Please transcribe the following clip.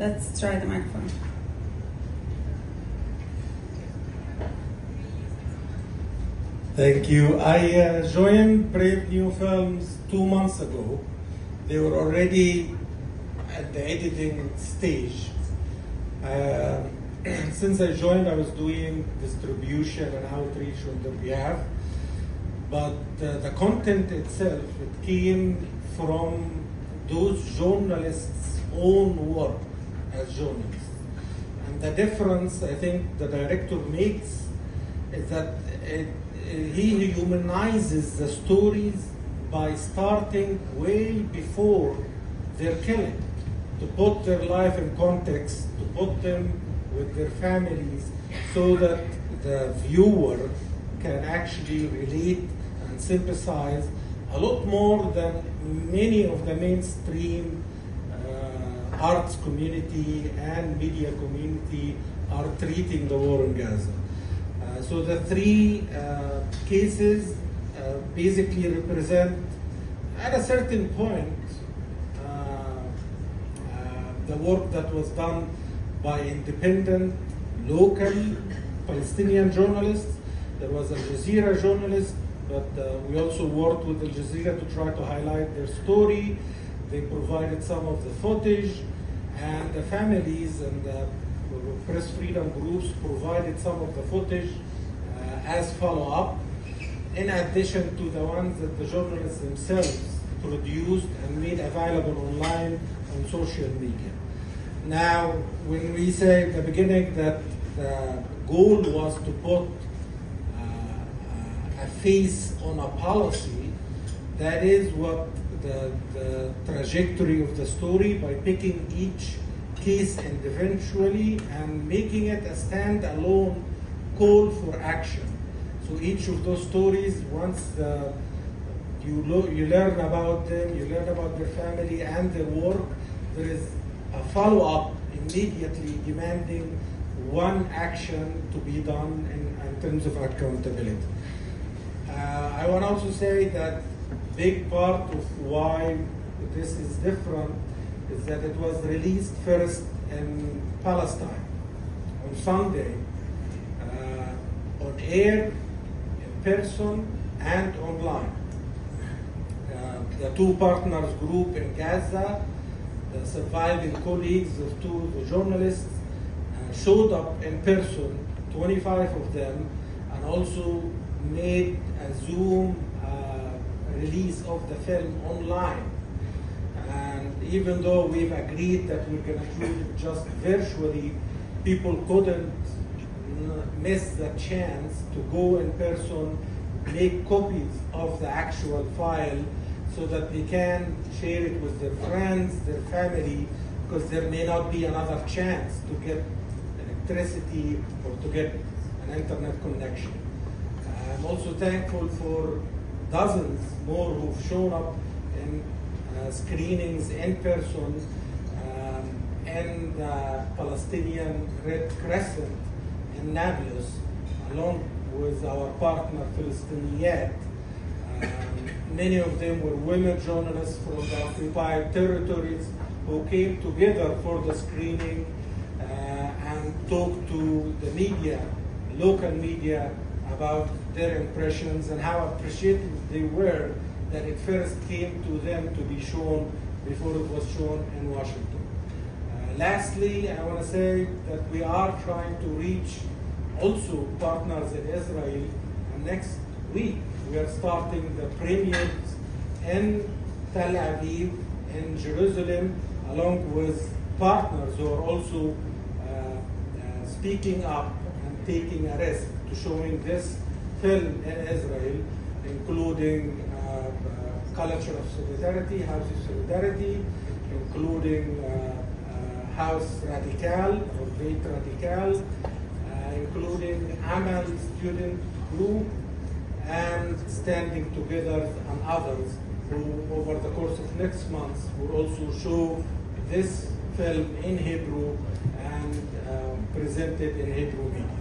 Let's try the microphone. Thank you. I joined Brave New Films 2 months ago. They were already at the editing stage. Since I joined, I was doing distribution and outreach on their behalf. But the content itself, it came from those journalists' own work as journalists. And the difference I think the director makes is that he humanizes the stories by starting way before their killing, to put their life in context, to put them with their families, so that the viewer can actually relate and sympathize a lot more than many of the mainstream arts community and media community are treating the war in Gaza. So the three cases basically represent, at a certain point, the work that was done by independent, local Palestinian journalists. There was Al Jazeera journalist, but we also worked with Al Jazeera to try to highlight their story. They provided some of the footage, and the families and the press freedom groups provided some of the footage as follow-up, in addition to the ones that the journalists themselves produced and made available online on social media. Now, when we say at the beginning that the goal was to put a face on a policy, that is what the trajectory of the story, by picking each case individually and making it a standalone call for action. So each of those stories, once you learn about them, you learn about their family and their work, there is a follow-up immediately demanding one action to be done in terms of accountability. I want to also say that big part of why this is different is that it was released first in Palestine on Sunday, on air, in person, and online. The two partners group in Gaza, the surviving colleagues of the journalists, showed up in person, 25 of them, and also made a Zoom release of the film online. And even though we've agreed that we're going to shoot it just virtually, people couldn't miss the chance to go in person, make copies of the actual file so that they can share it with their friends, their family, because there may not be another chance to get electricity or to get an internet connection. I'm also thankful for dozens more who've shown up in screenings in person in the Palestinian Red Crescent in Nablus, along with our partner Palestiniat. Many of them were women journalists from the occupied territories who came together for the screening and talked to the media, local media, about their impressions and how appreciative they were that it first came to them to be shown before it was shown in Washington. Lastly, I want to say that we are trying to reach also partners in Israel, and next week we are starting the premieres in Tel Aviv, in Jerusalem, along with partners who are also speaking up and taking a risk to showing this film in Israel, including Culture of Solidarity, House of Solidarity, including House Radical or Beit Radical, including Amal student group, and Standing Together and others who over the course of next month will also show this film in Hebrew and present it in Hebrew media.